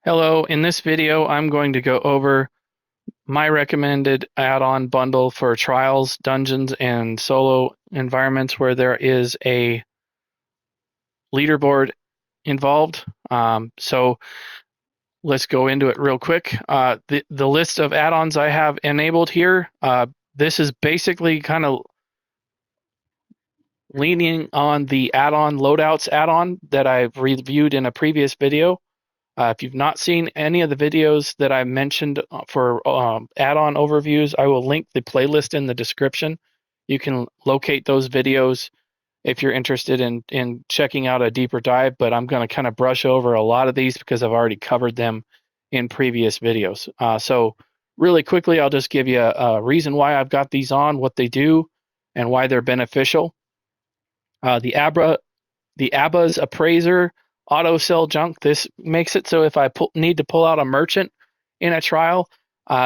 Hello, in this video I'm going to go over my recommended add-on bundle for trials, dungeons, and solo environments where there is a leaderboard involved. So let's go into it real quick. The list of add-ons I have enabled here, this is basically kind of leaning on the add-on Loadouts add-on that I've reviewed in a previous video. If you've not seen any of the videos that I mentioned for add-on overviews, I will link the playlist in the description. You can locate those videos if you're interested in checking out a deeper dive, but I'm going to kind of brush over a lot of these because I've already covered them in previous videos. So really quickly, I'll just give you a reason why I've got these on, what they do, and why they're beneficial. The ABBA's Appraiser auto sell junk. This makes it so if I need to pull out a merchant in a trial,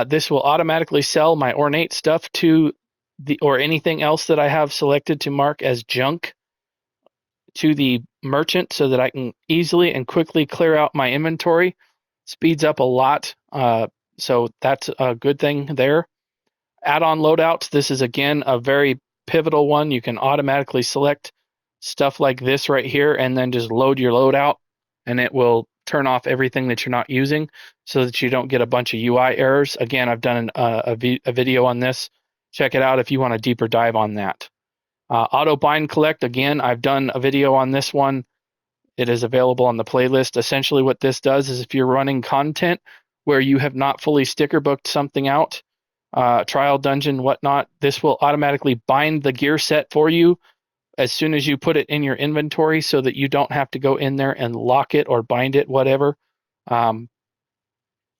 this will automatically sell my ornate stuff to or anything else that I have selected to mark as junk to the merchant so that I can easily and quickly clear out my inventory. Speeds up a lot. So that's a good thing there. Add-on loadouts. This is again a very pivotal one. You can automatically select stuff like this right here and then just load your loadout and it will turn off everything that you're not using so that you don't get a bunch of UI errors. Again, I've done a video on this. Check it out if you want a deeper dive on that. AutoBind Collect, again, I've done a video on this one. It is available on the playlist. Essentially what this does is if you're running content where you have not fully sticker booked something out, trial, dungeon, whatnot, this will automatically bind the gear set for you as soon as you put it in your inventory so that you don't have to go in there and lock it or bind it, whatever.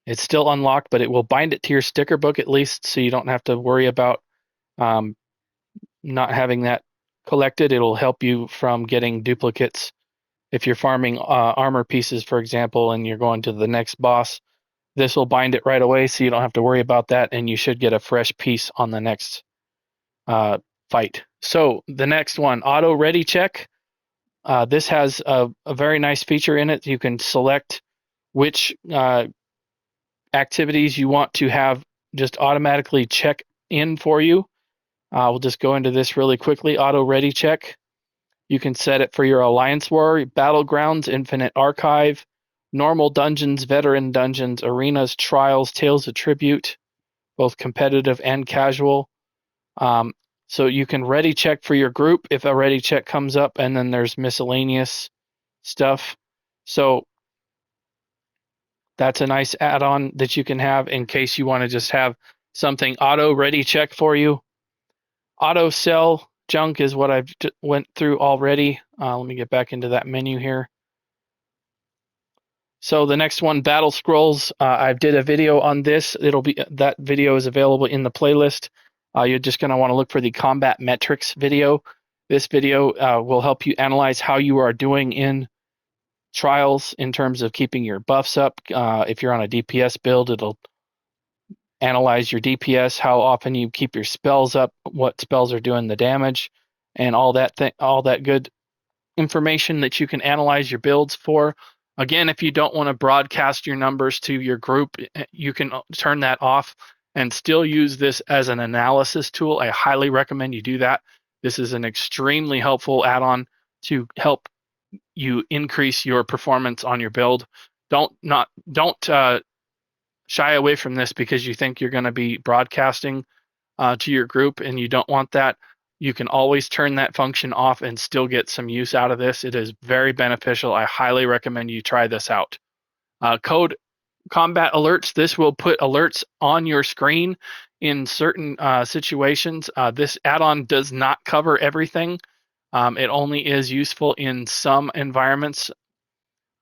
It's still unlocked, but it will bind it to your sticker book at least so you don't have to worry about not having that collected. It'll help you from getting duplicates. If you're farming armor pieces, for example, and you're going to the next boss, this will bind it right away so you don't have to worry about that, and you should get a fresh piece on the next fight. So the next one, auto ready check. This has a very nice feature in it. You can select which activities you want to have just automatically check in for you. We'll just go into this really quickly. Auto ready check. You can set it for your Alliance War, Battlegrounds, Infinite Archive, normal dungeons, veteran dungeons, arenas, trials, Tales of Tribute, both competitive and casual. So you can ready check for your group if a ready check comes up, and then there's miscellaneous stuff. So that's a nice add-on that you can have in case you want to just have something auto ready check for you. Auto sell junk is what I've went through already. Let me get back into that menu here. So the next one, Battle Scrolls. I did a video on this. That video is available in the playlist. You're just going to want to look for the combat metrics video. This video will help you analyze how you are doing in trials in terms of keeping your buffs up. If you're on a DPS build, it'll analyze your DPS, how often you keep your spells up, what spells are doing the damage, and all that good information that you can analyze your builds for. Again, if you don't want to broadcast your numbers to your group, you can turn that off and still use this as an analysis tool. I highly recommend you do that. This is an extremely helpful add-on to help you increase your performance on your build. Don't shy away from this because you think you're going to be broadcasting to your group and you don't want that. You can always turn that function off and still get some use out of this. It is very beneficial. I highly recommend you try this out. Code combat alerts. This will put alerts on your screen in certain situations. This add-on does not cover everything. It only is useful in some environments,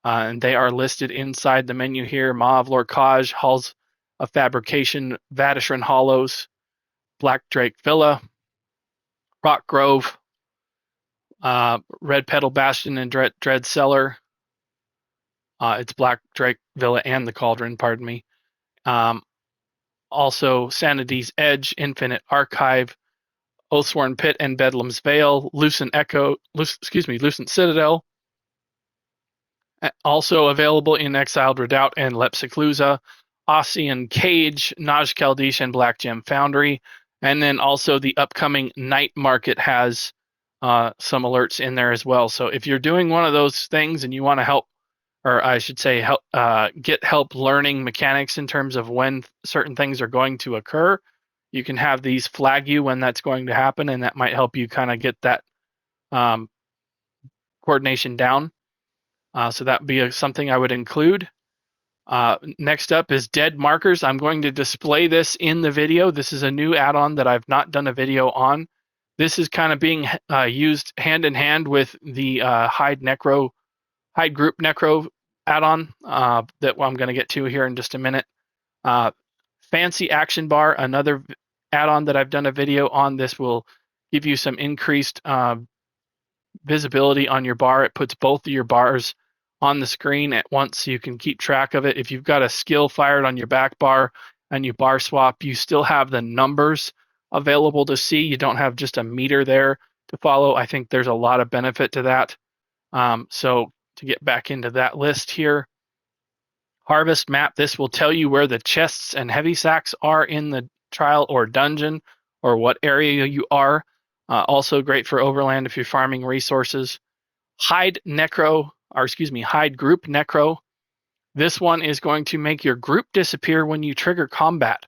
and they are listed inside the menu here. Mauve Lorcage, Halls of Fabrication, Vadishran Hollows, Black Drake Villa, Rock Grove, Red Petal Bastion and Dread Cellar. It's Black Drake Villa and the Cauldron, pardon me. Also, Sanity's Edge, Infinite Archive, Oathsworn Pit and Bedlam's Vale, Lucent Citadel, Also available in Exiled Redoubt and Lepsiclusa, Ossian Cage, Naj Kaldish, and Black Gem Foundry. And then also the upcoming Night Market has some alerts in there as well. So if you're doing one of those things and you want to help, or I should say help, get help learning mechanics in terms of when certain things are going to occur, you can have these flag you when that's going to happen, and that might help you kind of get that coordination down. So that would be something I would include. Next up is dead markers. I'm going to display this in the video. This is a new add-on that I've not done a video on. This is kind of being used hand in hand with the Hide Group Necro add-on that I'm going to get to here in just a minute. Fancy Action Bar, another add-on that I've done a video on. This will give you some increased visibility on your bar. It puts both of your bars on the screen at once so you can keep track of it. If you've got a skill fired on your back bar and you bar swap, you still have the numbers available to see. You don't have just a meter there to follow. I think there's a lot of benefit to that. So to get back into that list here, Harvest Map, this will tell you where the chests and heavy sacks are in the trial or dungeon, or what area you are. Also great for overland if you're farming resources. Hide Group Necro. This one is going to make your group disappear when you trigger combat.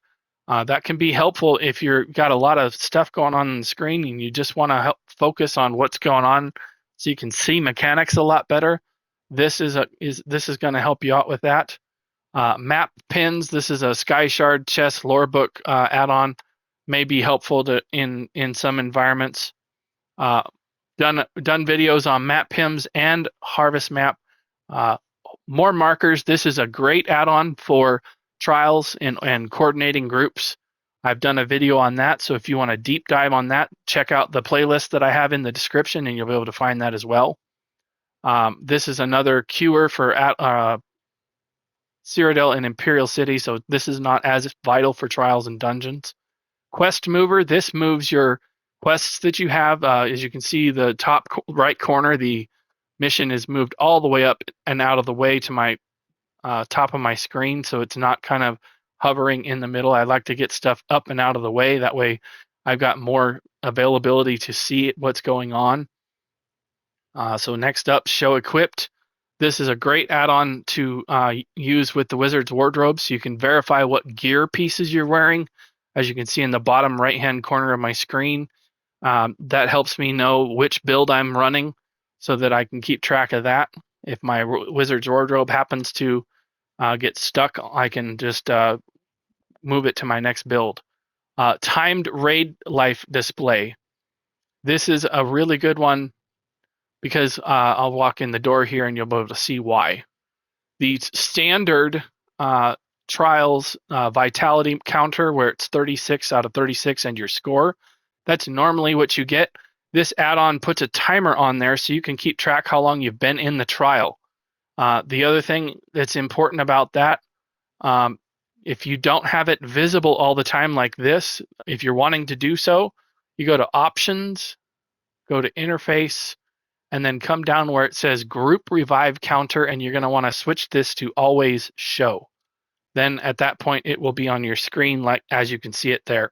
That can be helpful if you've got a lot of stuff going on the screen and you just want to focus on what's going on so you can see mechanics a lot better. This is going to help you out with that. Map pins. This is a Sky Shard chest lore book add-on. May be helpful in some environments. Done videos on map pims and harvest map. More markers. This is a great add-on for trials and coordinating groups. I've done a video on that, so if you want to deep dive on that, check out the playlist that I have in the description and you'll be able to find that as well. This is another queuer for Cyrodiil and Imperial City, so this is not as vital for trials and dungeons. Quest Mover, this moves your quests that you have. As you can see, the top right corner, the mission is moved all the way up and out of the way to my top of my screen, so it's not kind of hovering in the middle. I like to get stuff up and out of the way. That way I've got more availability to see what's going on. So next up, Show Equipped. This is a great add-on to use with the Wizard's Wardrobe, so you can verify what gear pieces you're wearing. As you can see in the bottom right-hand corner of my screen, that helps me know which build I'm running so that I can keep track of that. If my Wizard's Wardrobe happens to get stuck, I can just move it to my next build. Timed Raid Life Display. This is a really good one because I'll walk in the door here and you'll be able to see why. The standard trials vitality counter, where it's 36 out of 36 and your score, that's normally what you get. This add-on puts a timer on there so you can keep track how long you've been in the trial. The other thing that's important about that, if you don't have it visible all the time like this, if you're wanting to do so, you go to Options, go to Interface, and then come down where it says Group Revive Counter, and you're going to want to switch this to Always Show. Then at that point, it will be on your screen like as you can see it there.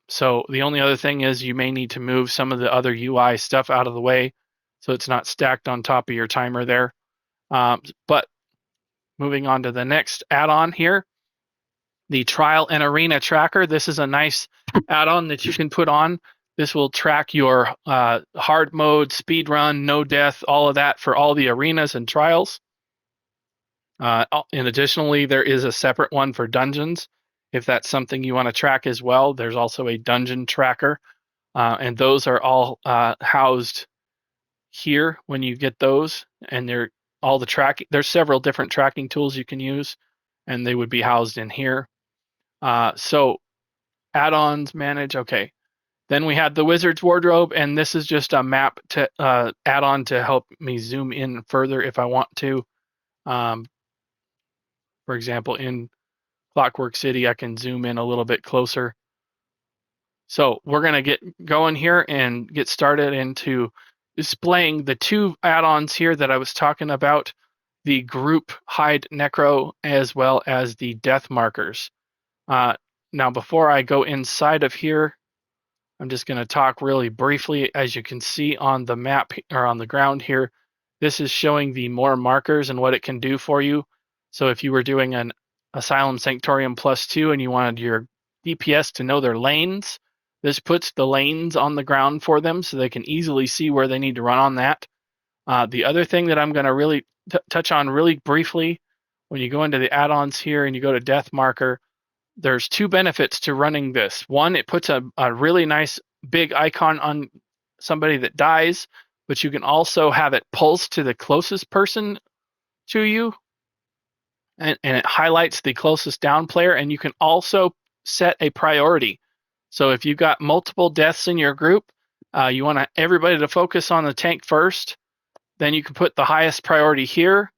So the only other thing is you may need to move some of the other UI stuff out of the way so it's not stacked on top of your timer there. But moving on to the next add-on here, the Trial and Arena Tracker. This is a nice add-on that you can put on. This will track your hard mode, speed run, no death, all of that for all the arenas and trials. And additionally, there is a separate one for dungeons. If that's something you want to track as well, there's also a dungeon tracker. And those are all housed here when you get those. And they're all the tracking. There's several different tracking tools you can use, and they would be housed in here. So add-ons, manage, okay. Then we had the Wizard's Wardrobe, and this is just a map to add-on to help me zoom in further if I want to. For example, in Clockwork City, I can zoom in a little bit closer. So we're going to get going here and get started into displaying the two add-ons here that I was talking about. the group Hide Necro as well as the death markers. Now, before I go inside of here, I'm just going to talk really briefly. As you can see on the map or on the ground here, this is showing the more markers and what it can do for you. So if you were doing an Asylum Sanctorium +2 and you wanted your DPS to know their lanes, this puts the lanes on the ground for them so they can easily see where they need to run on that. The other thing that I'm going to really touch on really briefly, when you go into the add-ons here and you go to death marker, there's two benefits to running this. One, it puts a really nice big icon on somebody that dies, but you can also have it pulse to the closest person to you, and it highlights the closest down player, and you can also set a priority. So if you've got multiple deaths in your group, you want everybody to focus on the tank first, then you can put the highest priority here,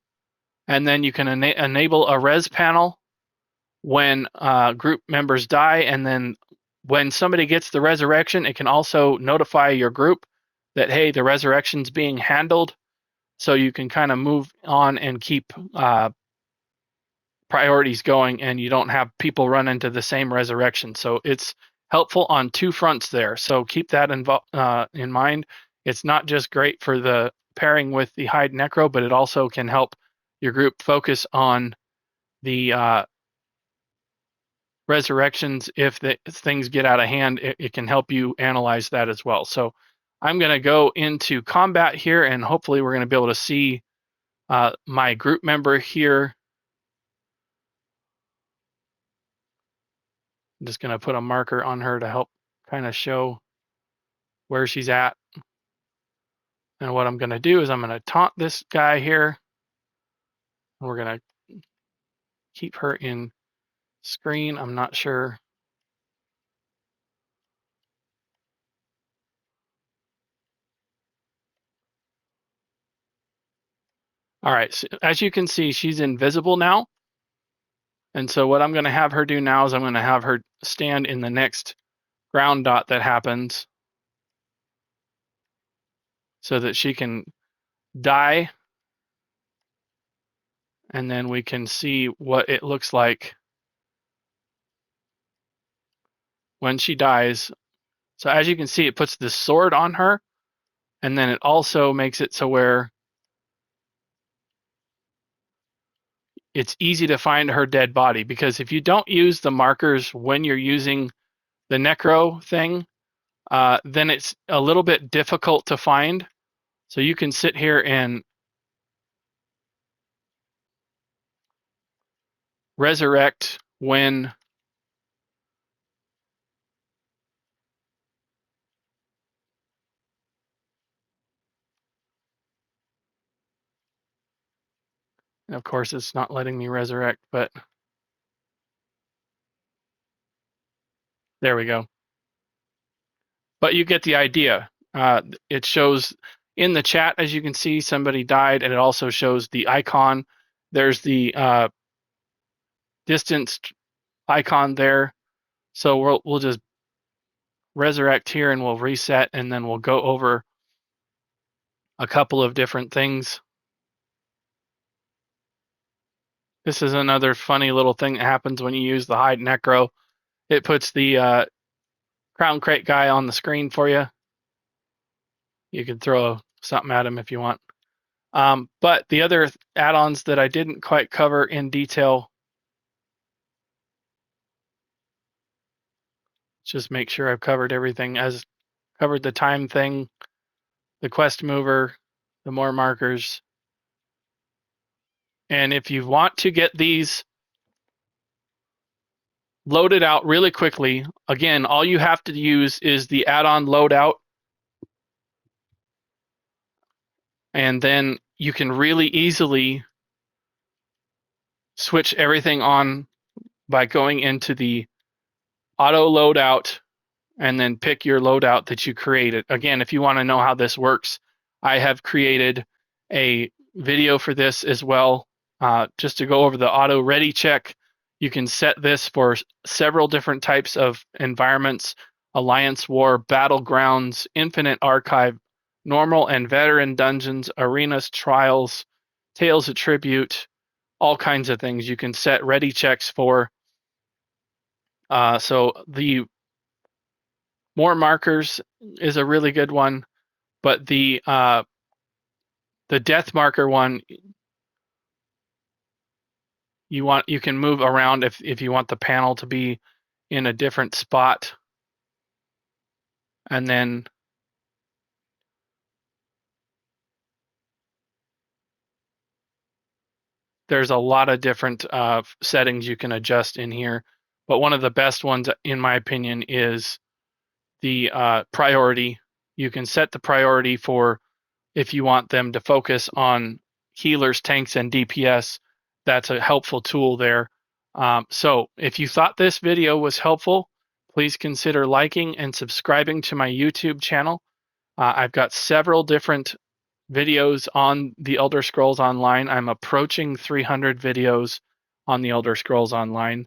and then you can enable a res panel when group members die, and then when somebody gets the resurrection, it can also notify your group that, hey, the resurrection's being handled, so you can kind of move on and keep priorities going, and you don't have people run into the same resurrection. So it's helpful on two fronts there. So keep that in mind. It's not just great for the pairing with the Hide Necro, but it also can help your group focus on the resurrections. If things get out of hand, it can help you analyze that as well. So I'm going to go into combat here, and hopefully we're going to be able to see my group member here. I'm just going to put a marker on her to help kind of show where she's at. And what I'm going to do is I'm going to taunt this guy here. And we're going to keep her in screen. I'm not sure. All right, so as you can see, she's invisible now. And so what I'm going to have her do now is I'm going to have her stand in the next ground dot that happens so that she can die. And then we can see what it looks like when she dies. So as you can see, it puts this sword on her, and then it also makes it so where it's easy to find her dead body, because if you don't use the markers when you're using the necro thing, then it's a little bit difficult to find. So you can sit here and resurrect when and of course it's not letting me resurrect, but there we go. But you get the idea. It shows in the chat, as you can see, somebody died, and it also shows the icon. There's the distance icon there. So we'll just resurrect here, and we'll reset, and then we'll go over a couple of different things. This is another funny little thing that happens when you use the Hide Necro. It puts the Crown Crate guy on the screen for you. You can throw something at him if you want. But the other add-ons that I didn't quite cover in detail, just make sure I've covered everything. As covered the time thing, the quest mover, the more markers. And if you want to get these loaded out really quickly, again, all you have to use is the add-on loadout. And then you can really easily switch everything on by going into the auto loadout and then pick your loadout that you created. Again, if you want to know how this works, I have created a video for this as well. Just to go over the auto ready check, you can set this for several different types of environments: Alliance War, Battlegrounds, Infinite Archive, Normal and Veteran Dungeons, Arenas, Trials, tails attribute, all kinds of things. You can set ready checks for. So the more markers is a really good one, but the death marker one, you can move around if you want the panel to be in a different spot. And then there's a lot of different settings you can adjust in here. But one of the best ones, in my opinion, is the priority. You can set the priority for if you want them to focus on healers, tanks, and DPS. That's a helpful tool there. So if you thought this video was helpful, please consider liking and subscribing to my YouTube channel. I've got several different videos on the Elder Scrolls Online. I'm approaching 300 videos on the Elder Scrolls Online.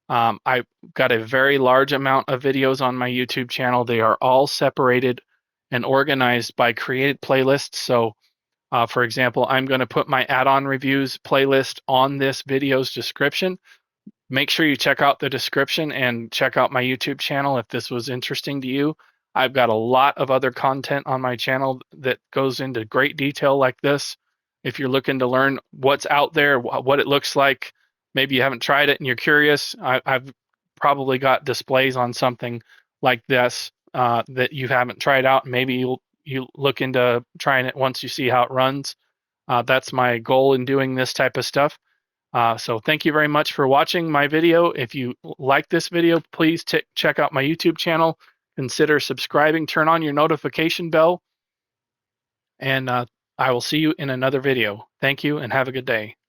I've got a very large amount of videos on my YouTube channel. They are all separated and organized by created playlists. So, for example, I'm going to put my add-on reviews playlist on this video's description. Make sure you check out the description and check out my YouTube channel if this was interesting to you. I've got a lot of other content on my channel that goes into great detail like this. If you're looking to learn what's out there, what it looks like, maybe you haven't tried it and you're curious, I've probably got displays on something like this that you haven't tried out. Maybe you look into trying it once you see how it runs. That's my goal in doing this type of stuff. So thank you very much for watching my video. If you like this video, please check out my YouTube channel. Consider subscribing, turn on your notification bell, and I will see you in another video. Thank you and have a good day.